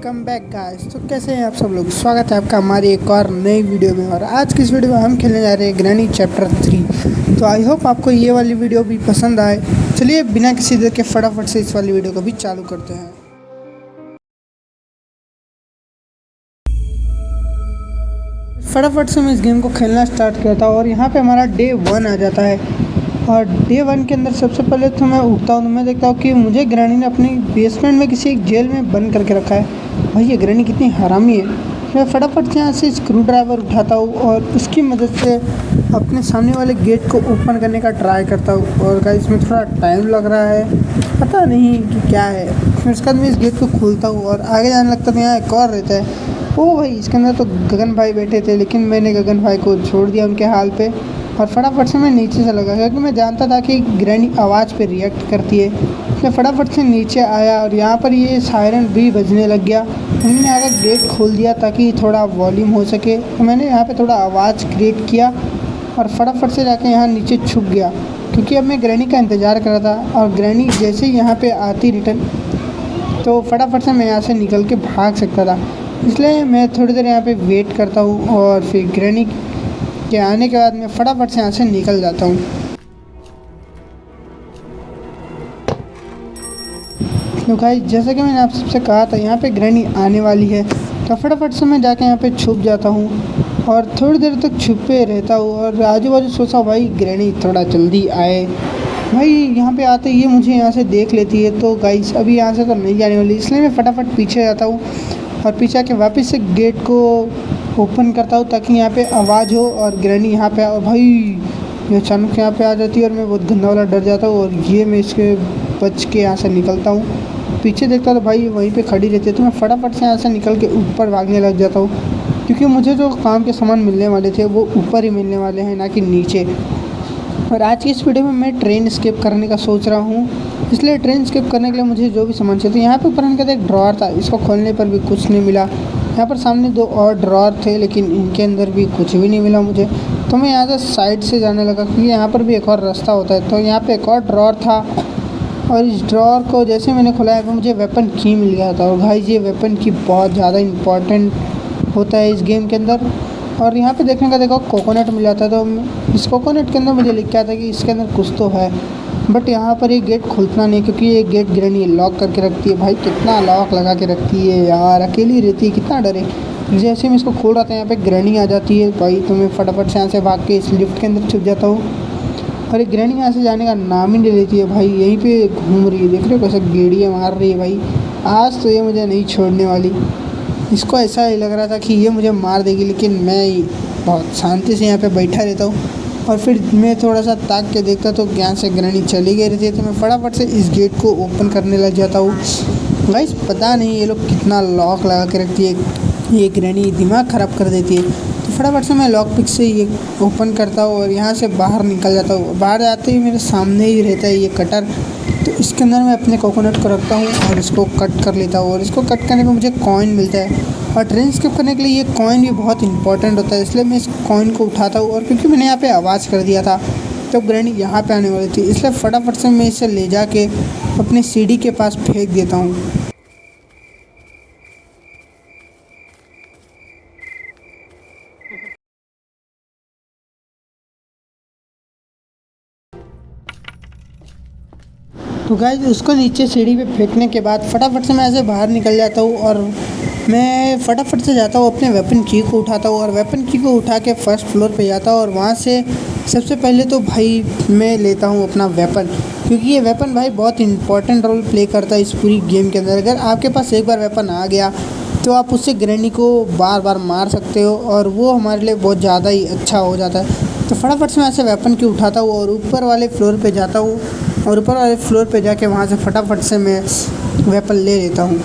Welcome back guys. तो कैसे हैं आप सब लोग। स्वागत है आपका हमारी एक और नई वीडियो में। और आज की इस वीडियो में हम खेलने जा रहे हैं ग्रैनी चैप्टर 3। तो आई होप आपको ये वाली वीडियो भी पसंद आए। चलिए बिना किसी देर के फटाफट से इस वाली वीडियो को भी चालू करते हैं। फटाफट से मैं इस गेम को खेलना स्टार्ट किया था और यहाँ पे हमारा डे 1 आ जाता है। और डे 1 के अंदर सबसे पहले तो मैं उठता हूँ तो मैं देखता हूँ कि मुझे ग्रैनी ने अपनी बेसमेंट में किसी एक जेल में बंद करके रखा है। भाई ये ग्रैनी कितनी हरामी है। मैं फटाफट से यहाँ से स्क्रू ड्राइवर उठाता हूँ और उसकी मदद से अपने सामने वाले गेट को ओपन करने का ट्राई करता हूँ। और गाइस इसमें थोड़ा टाइम लग रहा है, पता नहीं कि क्या है। फिर उसके बाद मैं इस गेट को खोलता हूँ और आगे जाने लगता तो यहाँ एक और रहता है। ओ भाई इसके अंदर तो गगन भाई बैठे थे, लेकिन मैंने गगन भाई को छोड़ दिया उनके हाल पे और फटाफट से मैं नीचे से लगा, क्योंकि मैं जानता था कि ग्रैनी आवाज़ पे रिएक्ट करती है। मैं फटाफट से नीचे आया और यहाँ पर ये सायरन भी बजने लग गया। मैंने आकर गेट खोल दिया ताकि थोड़ा वॉल्यूम हो सके। तो मैंने यहाँ पे थोड़ा आवाज़ क्रिएट किया और फटाफट से जाके यहाँ नीचे छुप गया, क्योंकि अब मैं ग्रैनी का इंतज़ार कर रहा था। और ग्रैनी जैसे ही यहाँ पर आती रिटर्न, तो फटाफट से मैं यहाँ से निकल के भाग सकता था। इसलिए मैं थोड़ी देर यहाँ पे वेट करता हूँ और फिर ग्रैनी के आने के बाद मैं फटाफट से यहाँ से निकल जाता हूँ। तो गाइस जैसा कि मैंने आप सबसे कहा था यहाँ पे ग्रैनी आने वाली है, तो फटाफट से मैं जाके यहाँ पे छुप जाता हूँ और थोड़ी देर तक छुपे रहता हूँ। और आजू बाजू सोचा भाई ग्रैनी थोड़ा जल्दी आए। भाई यहाँ पे आते ये मुझे यहाँ से देख लेती है, तो गाइस अभी यहाँ से तो नहीं जाने वाली, इसलिए मैं फटाफट पीछे जाता हूँ और पीछे आके वापस से गेट को ओपन करता हूँ ताकि यहाँ पे आवाज़ हो और ग्रैनी यहाँ पे और भाई ये अचानक यहाँ पे आ जाती है और मैं बहुत गंदा वाला डर जाता हूँ। और ये मैं इसके बच के यहाँ से निकलता हूँ। पीछे देखता तो भाई वहीं पे खड़ी रहती है, तो मैं फटाफट से यहाँ से निकल के ऊपर भागने लग जाता हूँ, क्योंकि मुझे जो काम के सामान मिलने वाले थे वो ऊपर ही मिलने वाले हैं, ना कि नीचे। और आज की इस वीडियो में मैं ट्रेन स्किप करने का सोच रहा हूँ, इसलिए ट्रेन स्किप करने के लिए मुझे जो भी सामान चाहिए। यहाँ पे ऊपर इनका एक ड्रॉअर था, इसको खोलने पर भी कुछ नहीं मिला। यहाँ पर सामने 2 और ड्रॉअर थे, लेकिन इनके अंदर भी कुछ भी नहीं मिला मुझे। तो मैं यहाँ से साइड से जाने लगा, क्योंकि यहाँ पर भी एक और रास्ता होता है। तो यहाँ पे एक और ड्रॉअर था और इस ड्रॉअर को जैसे मैंने खोला है मुझे वेपन की मिल गया था। और भाई ये वेपन की बहुत ज़्यादा इम्पॉर्टेंट होता है इस गेम के अंदर। और यहाँ पे देखने का देखो कोकोनट मिल जाता है, तो इस कोकोनट के अंदर मुझे लिखा था कि इसके अंदर कुछ तो है। बट यहाँ पर ये गेट खुलता नहीं, क्योंकि ये गेट ग्रैनी लॉक करके रखती है। भाई कितना लॉक लगा के रखती है यार, अकेली रहती है, कितना डरे। जैसे मैं इसको खोल रहा था यहाँ पे ग्रैनी आ जाती है भाई, तो मैं फटाफट से यहाँ से भाग के इस लिफ्ट के अंदर छुप जाता हूँ। और ये ग्रैनी यहाँ से जाने का नाम ही नहीं लेती है भाई, यहीं पे घूम रही है। देख रहे हो कैसे गेड़ियाँ मार रही है भाई। आज तो ये मुझे नहीं छोड़ने वाली। इसको ऐसा ही लग रहा था कि ये मुझे मार देगी, लेकिन मैं बहुत शांति से यहाँ पे बैठा रहता हूँ। और फिर मैं थोड़ा सा ताक के देखता तो यहाँ से ग्रैनी चली गई रहती है, तो मैं फटाफट से इस गेट को ओपन करने लग जाता हूँ। गाइस पता नहीं ये लोग कितना लॉक लगा के रखती है, ये ग्रैनी दिमाग ख़राब कर देती है। तो फटाफट से मैं लॉक पिक से ये ओपन करता हूँ और यहाँ से बाहर निकल जाता हूँ। बाहर जाते ही मेरे सामने ही रहता है ये कटर, तो इसके अंदर मैं अपने कोकोनट को रखता हूँ और इसको कट कर लेता हूँ। और इसको कट करने पर मुझे कॉइन मिलता है, और ट्रेन स्किप करने के लिए ये कॉइन भी बहुत इंपॉर्टेंट होता है, इसलिए मैं इस कॉइन को उठाता हूँ। और क्योंकि मैंने यहाँ पे आवाज़ कर दिया था तो ग्रैनी यहाँ पे आने वाली थी, इसलिए फटाफट से मैं इसे ले जाके अपनी सीढ़ी के पास फेंक देता हूँ। तो गाइस उसको नीचे सीढ़ी पे फेंकने के बाद फटाफट से मैं ऐसे बाहर निकल जाता हूँ और मैं फटाफट से जाता हूँ अपने वेपन की को उठाता हूँ और वेपन की को उठा के फर्स्ट फ्लोर पे जाता हूँ। और वहाँ से सबसे पहले तो भाई मैं लेता हूँ अपना वेपन, क्योंकि ये वेपन भाई बहुत इंपॉर्टेंट रोल प्ले करता है इस पूरी गेम के अंदर। अगर आपके पास एक बार वेपन आ गया तो आप उससे ग्रैनी को बार बार मार सकते हो और वो हमारे लिए बहुत ज़्यादा ही अच्छा हो जाता है। तो फटाफट से मैं ऐसे वेपन की उठाता हूँ और ऊपर वाले फ्लोर पे जाता हूँ और ऊपर वाले फ्लोर पे जाके वहाँ से फटाफट से मैं वेपन ले लेता हूँ।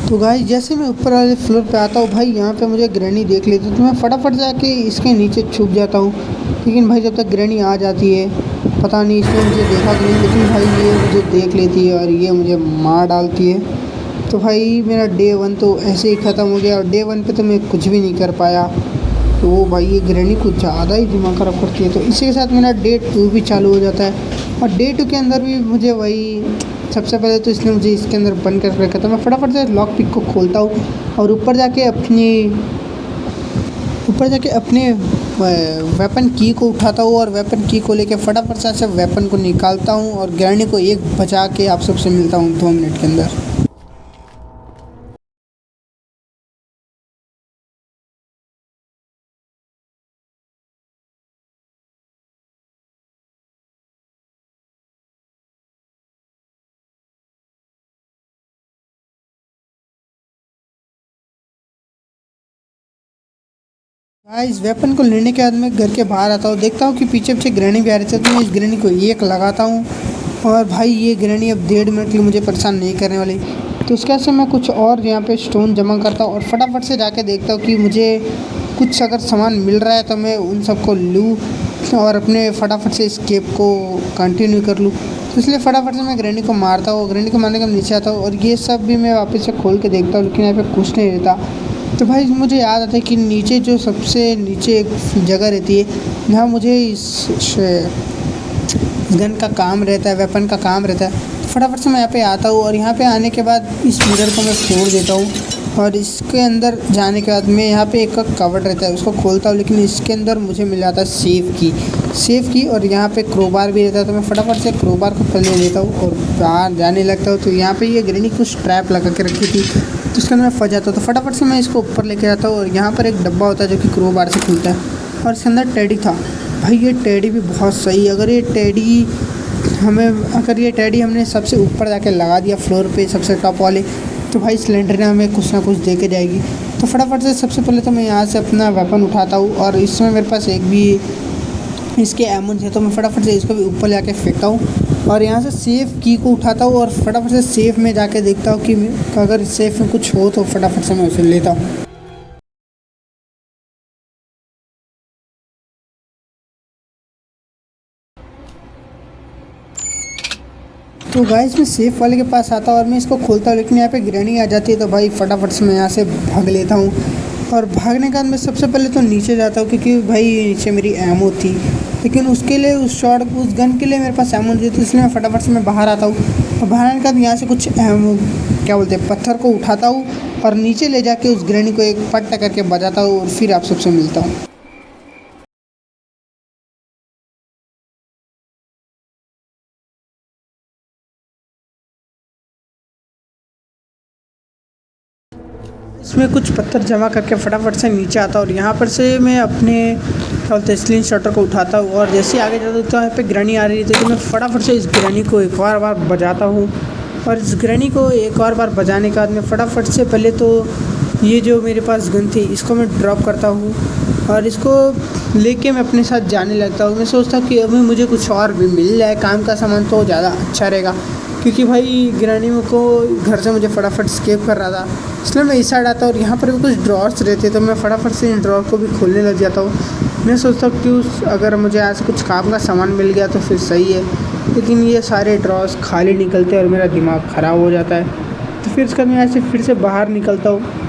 तो गाइस जैसे मैं ऊपर वाले फ्लोर पे आता हूँ भाई, यहाँ पे मुझे ग्रैनी देख लेती है, तो मैं फटाफट जाके इसके नीचे छुप जाता हूँ। लेकिन भाई जब तक ग्रैनी आ जाती है, पता नहीं इसने मुझे देखा कि नहीं, लेकिन भाई ये मुझे देख लेती है और ये मुझे मार डालती है। तो भाई मेरा डे 1 तो ऐसे ही ख़त्म हो गया और डे 1 पे तो मैं कुछ भी नहीं कर पाया। तो भाई ये ग्रैनी कुछ ज़्यादा ही दिमाग ख़राब करती है। तो इसी के साथ मेरा डे 2 भी चालू हो जाता है और डे 2 के अंदर भी मुझे वही सबसे पहले तो इसने मुझे इसके अंदर बंद कर रखा था। मैं फटाफट से लॉक पिक को खोलता हूँ और ऊपर जाके अपने वेपन की को उठाता हूँ और वेपन की को लेके फटाफट से वेपन को निकालता हूँ और ग्रैनी को एक बचा के आप सबसे मिलता हूँ 2 मिनट के अंदर। इस वेपन को लेने के बाद मैं घर के बाहर आता हूँ, देखता हूँ कि पीछे पीछे ग्रैनी भी आ रही थी। तो मैं इस ग्रैनी को एक लगाता हूँ और भाई ये ग्रैनी अब 1.5 मिनट के लिए मुझे परेशान नहीं करने वाली। तो उसके बाद से मैं कुछ और यहाँ पे स्टोन जमा करता हूँ और फटाफट से जाके देखता हूँ कि मुझे कुछ अगर सामान मिल रहा है तो मैं उन सबको लूँ और अपने फटाफट से स्केप को कंटिन्यू कर लूँ। तो इसलिए फटाफट से मैं ग्रैनी को मारता हूँ। ग्रैनी को मारने के बाद नीचे आता हूँ और ये सब भी मैं वापस से खोल के देखता हूँ, लेकिन यहाँ पे कुछ नहीं रहता। तो भाई मुझे याद आता है कि नीचे जो सबसे नीचे एक जगह रहती है जहाँ मुझे इस गन का काम रहता है, वेपन का काम रहता है। तो फटाफट से मैं यहाँ पे आता हूँ और यहाँ पे आने के बाद इस मिरर को मैं फोड़ देता हूँ और इसके अंदर जाने के बाद मैं यहाँ पे एक कवर्ड रहता है उसको खोलता हूँ, लेकिन इसके अंदर मुझे मिल जाता है सेफ की और यहाँ पे क्रोबार भी रहता है। तो मैं फटाफट से क्रोबार को पहले लेता हूँ और बाहर जाने लगता हूँ। तो यहाँ पे ये ग्रैनी कुछ ट्रैप लगा के रखी थी तो उसके अंदर मैं फंस जाता हूँ। तो फटाफट से मैं इसको ऊपर लेके जाता हूँ और यहाँ पर एक डब्बा होता है जो कि क्रोबार से खुलता है और इसके अंदर टेडी था। भाई ये टेडी भी बहुत सही, अगर ये टेडी हमने सबसे ऊपर जाके लगा दिया फ्लोर पे सबसे टॉप वाले, तो भाई सिलेंडर ने हमें कुछ ना कुछ दे के जाएगी। तो फटाफट से सबसे पहले तो मैं यहाँ से अपना वेपन उठाता हूँ और इसमें मेरे पास एक भी इसके एमोन है, तो मैं फटाफट से इसको भी ऊपर जाके फेंकता हूँ और यहाँ से सेफ़ की को उठाता हूँ और फटाफट से सेफ़ में जाके देखता हूँ कि अगर सेफ़ में कुछ हो तो फटाफट से मैं उसे लेता हूँ। तो गाइस मैं सेफ़ वाले के पास आता हूँ और मैं इसको खोलता हूँ, लेकिन यहाँ पे ग्रैनी आ जाती है। तो भाई फटाफट से मैं यहाँ से भाग लेता हूँ और भागने के बाद मैं सबसे पहले तो नीचे जाता हूँ क्योंकि भाई नीचे मेरी एमो थी, लेकिन उसके लिए उस गन के लिए मेरे पास एमो नहीं थी। तो इसलिए मैं फटाफट से मैं बाहर आता हूँ और बाहर आने के बाद यहाँ से कुछ क्या बोलते हैं पत्थर को उठाता हूँ और नीचे ले जाके उस ग्रैनी को एक पट्टा करके बजाता हूँ और फिर आप सबसे मिलता हूँ। इसमें कुछ पत्थर जमा करके फटाफट से नीचे आता हूँ और यहाँ पर से मैं अपने क्या बोलते हैं स्लिंग शॉटर को उठाता हूँ और जैसे आगे जाता हूँ तो यहाँ पे ग्रैनी आ रही थी। तो मैं फटाफट से इस ग्रैनी को एक और बार बजाता हूँ और इस ग्रैनी को एक और बार बजाने के बाद मैं फटाफट से पहले तो ये जो मेरे पास गन थी इसको मैं ड्रॉप करता हूँ और इसको लेके मैं अपने साथ जाने लगता हूँ। मैं सोचता हूँ कि अभी मुझे कुछ और भी मिल जाए काम का सामान तो ज़्यादा अच्छा रहेगा, क्योंकि भाई ग्रैनी को घर से मुझे फटाफट स्केप कर रहा था। इसलिए मैं इस साइड आता हूँ और यहाँ पर भी कुछ ड्रॉर्स रहते तो मैं फटाफट से इन ड्रॉर को भी खोलने लग जाता हूँ। मैं सोचता हूँ कि अगर मुझे आज कुछ काम का सामान मिल गया तो फिर सही है, लेकिन ये सारे ड्रॉर्स खाली निकलते हैं और मेरा दिमाग ख़राब हो जाता है। तो फिर इसका मैं ऐसे फिर से बाहर निकलता हूँ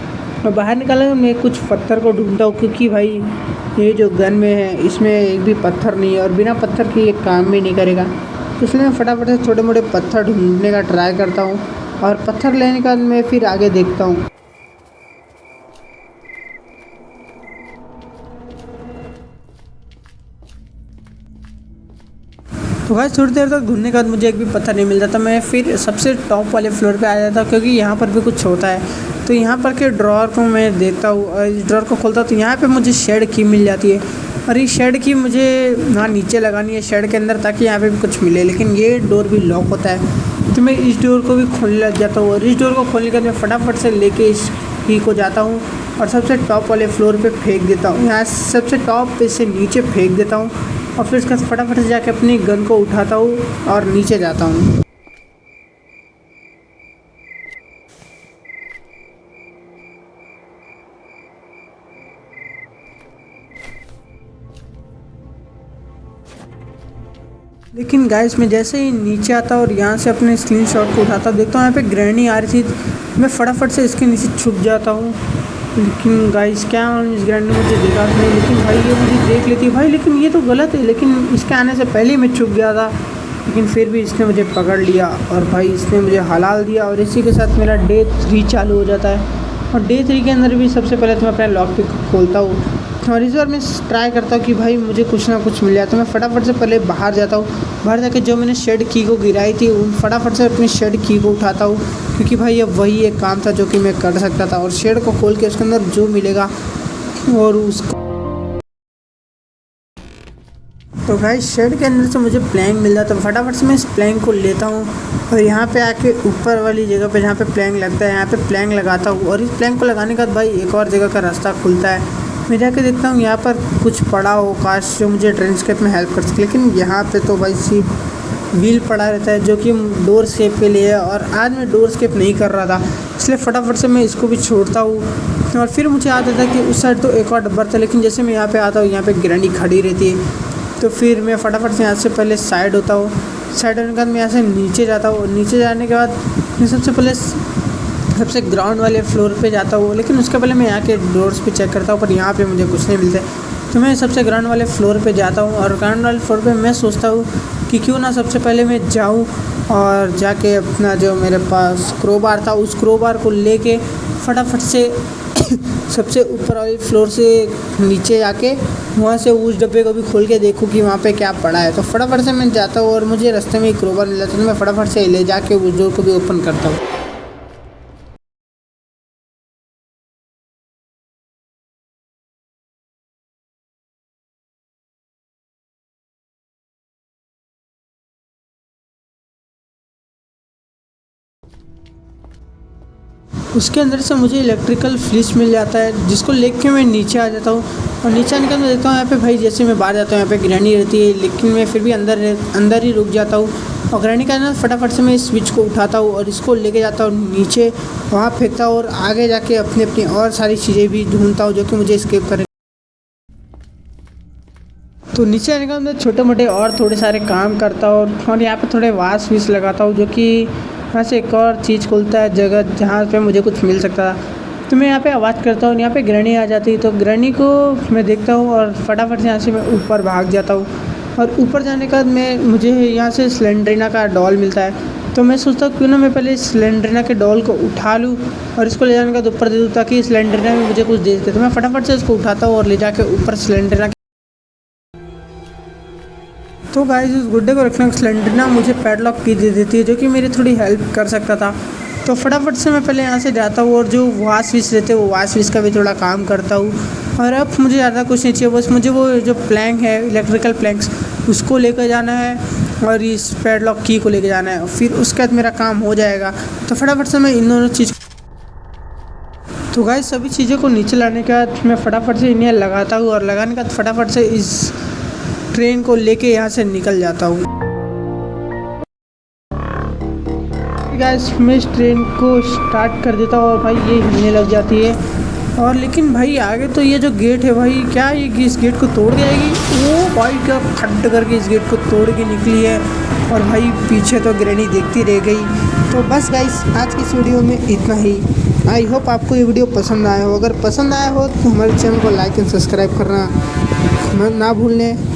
और बाहर निकालने मैं कुछ पत्थर को ढूंढता हूँ, क्योंकि भाई ये जो गन में है इसमें एक भी पत्थर नहीं है और बिना पत्थर के ये काम भी नहीं करेगा। तो इसलिए मैं फटाफट से छोटे मोटे पत्थर ढूंढने का ट्राई करता हूँ और पत्थर लेने के बाद मैं फिर आगे देखता हूँ। तो भाई थोड़ी देर तक ढूंढने के बाद मुझे एक भी पत्थर नहीं मिलता था। मैं फिर सबसे टॉप वाले फ्लोर पे आ जाता, क्योंकि यहाँ पर भी कुछ होता है। तो यहाँ पर के ड्रॉर को मैं देखता हूँ और इस ड्रॉर को खोलता हूँ तो यहाँ पे मुझे शेड की मिल जाती है और इस शेड की मुझे वहाँ नीचे लगानी है शेड के अंदर, ताकि यहाँ पे भी कुछ मिले। लेकिन ये डोर भी लॉक होता है, तो मैं इस डोर को भी खोलने लग जाता हूँ और इस डोर को खोलने के बाद मैं फटाफट से लेके इस की को जाता हूँ और सबसे टॉप वाले फ्लोर पे फेंक देता हूँ। यहाँ सबसे टॉप पे से नीचे फेंक देता हूँ और फिर उसका फटाफट से जाके अपनी गन को उठाता हूँ और नीचे जाता हूँ। लेकिन गाइस मैं जैसे ही नीचे आता और यहाँ से अपने स्क्रीन शॉट को उठाता देखता हूँ यहाँ पे ग्रैनी आ रही थी। मैं फटाफट से इसके नीचे छुप जाता हूँ लेकिन गाइस क्या मालूम इस ग्रैंड ने मुझे देखा नहीं, लेकिन भाई ये मुझे देख लेती भाई, लेकिन ये तो गलत है। लेकिन इसके आने से पहले ही मैं छुप गया था, लेकिन फिर भी इसने मुझे पकड़ लिया और भाई इसने मुझे हलाल दिया। और इसी के साथ मेरा डे 3 चालू हो जाता है। और डे 3 के अंदर भी सबसे पहले तो मैं अपना लॉक पिक खोलता हूँ और इस बार मैं ट्राई करता हूँ कि भाई मुझे कुछ ना कुछ मिल जाए। तो मैं फटाफट से पहले बाहर जाता हूँ, बाहर जाके जो मैंने शेड की को गिराई थी उन फटाफट से अपनी शेड की को उठाता हूँ, क्योंकि भाई अब वही एक काम था जो कि मैं कर सकता था। और शेड को खोल के उसके अंदर जो मिलेगा और उसको तो भाई शेड के अंदर से मुझे प्लैंक मिल जाता है, तो फटाफट से मैं इस प्लैंक को लेता हूँ और यहाँ पे आके ऊपर वाली जगह पे जहाँ पे प्लैंक लगता है यहाँ पे प्लैंक लगाता हूँ। और इस प्लैंक को लगाने के बाद भाई एक और जगह का रास्ता खुलता है। मैं जाके देखता हूँ यहाँ पर कुछ पड़ा हो काश जो मुझे ट्रेनस्केप में हेल्प कर सके, लेकिन यहाँ पे तो भाई सिर्फ व्हील पड़ा रहता है जो कि डोर स्केप के लिए है। और आज मैं डोर स्केप नहीं कर रहा था, इसलिए फटाफट से मैं इसको भी छोड़ता हूँ। और फिर मुझे याद आता है कि उस साइड तो एक और डब्बा था, लेकिन जैसे मैं यहाँ पे आता हूँ यहाँ पे ग्रैनी खड़ी रहती है। तो फिर मैं फटाफट से यहाँ से पहले साइड होता हूँ, साइड होने के बाद मैं यहाँ से नीचे जाता हूँ। नीचे जाने के बाद मैं सबसे पहले सबसे ग्राउंड वाले फ्लोर पे जाता हूँ, लेकिन उसके पहले मैं यहाँ के डोर्स पे चेक करता हूँ, पर यहाँ पे मुझे कुछ नहीं मिलता है। तो मैं सबसे ग्राउंड वाले फ्लोर पे जाता हूँ और ग्राउंड वाले फ्लोर पे मैं सोचता हूँ कि क्यों ना सबसे पहले मैं जाऊँ और जाके अपना जो मेरे पास क्रोबार था उस क्रोबार को लेके फटाफट से सबसे ऊपर वाली फ्लोर से नीचे जाके वहाँ से उस डब्बे को भी खोल के देखूँ कि वहाँ पे क्या पड़ा है। तो फटाफट से मैं जाता हूँ और मुझे रास्ते में एक क्रोबार मिल जाता है, तो मैं फटाफट से ले जाके उस डोर को भी ओपन करता हूँ। उसके अंदर से मुझे इलेक्ट्रिकल फ्लिच मिल जाता है, जिसको लेके मैं नीचे आ जाता हूँ। और नीचे आने के बाद मैं देखता हूँ यहाँ पे भाई जैसे मैं बाहर जाता हूँ यहाँ पे ग्रैनी रहती है, लेकिन मैं फिर भी अंदर ही रुक जाता हूँ। और ग्रैनी का ना फटाफट से मैं इस स्विच को उठाता हूँ और इसको लेके जाता हूँ नीचे, वहाँ फेंकता हूँ और आगे जाके अपनी अपनी और सारी चीज़ें भी ढूंढता हूँ जो कि मुझे एस्केप करें। तो नीचे आने के बाद मैं छोटे मोटे और थोड़े सारे काम करता हूँ और यहाँ पे थोड़े वास वीस लगाता हूँ, जो कि यहाँ से एक और चीज़ खुलता है जगह जहाँ पे मुझे कुछ मिल सकता था। तो मैं यहाँ पे आवाज़ करता हूँ, यहाँ पे ग्रैनी आ जाती है, तो ग्रैनी को मैं देखता हूँ और फटाफट से यहाँ से मैं ऊपर भाग जाता हूँ। और ऊपर जाने के बाद मुझे यहाँ से स्लेंड्रीना का डॉल मिलता है, तो मैं सोचता हूँ क्यों ना मैं पहले स्लेंड्रीना के डॉल को उठा लूँ और इसको ले जाने के बाद ऊपर दे दूँ ताकि स्लेंड्रीना में मुझे कुछ दे सके। तो मैं फटाफट से इसको उठाता हूँ और ले जाके ऊपर स्लेंड्रीना तो गाइस उस गुड्डे को रखने का स्लेंडरना मुझे पैडलॉक की दे देती है, जो कि मेरी थोड़ी हेल्प कर सकता था। तो फटाफट से मैं पहले यहाँ से जाता हूँ और जो वास विस रहते हैं वो वास विस का भी थोड़ा काम करता हूँ। और अब मुझे ज़्यादा कुछ नहीं चाहिए, बस मुझे वो जो प्लैंक है इलेक्ट्रिकल प्लैंक्स उसको लेकर जाना है और इस पैडलॉक की को लेकर जाना है, फिर उसके बाद मेरा काम हो जाएगा। तो फटाफट से मैं इन दोनों चीज़ तो गाइस सभी चीज़ों को नीचे लाने के बाद मैं फटाफट से इन्हें लगाता हूँ और लगाने के बाद फटाफट से इस ट्रेन को लेके यहाँ से निकल जाता हूँ। गाइस मैं इस ट्रेन को स्टार्ट कर देता हूँ और भाई ये हिलने लग जाती है। और लेकिन भाई आगे तो ये जो गेट है भाई क्या ये इस गेट को तोड़ जाएगी? वो भाई क्या खड्ड करके इस गेट को तोड़ के निकली है और भाई पीछे तो ग्रैनी देखती रह गई। तो बस गाइस आज की इस वीडियो में इतना ही। आई होप आपको ये वीडियो पसंद आया हो। अगर पसंद आया हो तो हमारे चैनल को लाइक एंड सब्सक्राइब करना ना भूलें।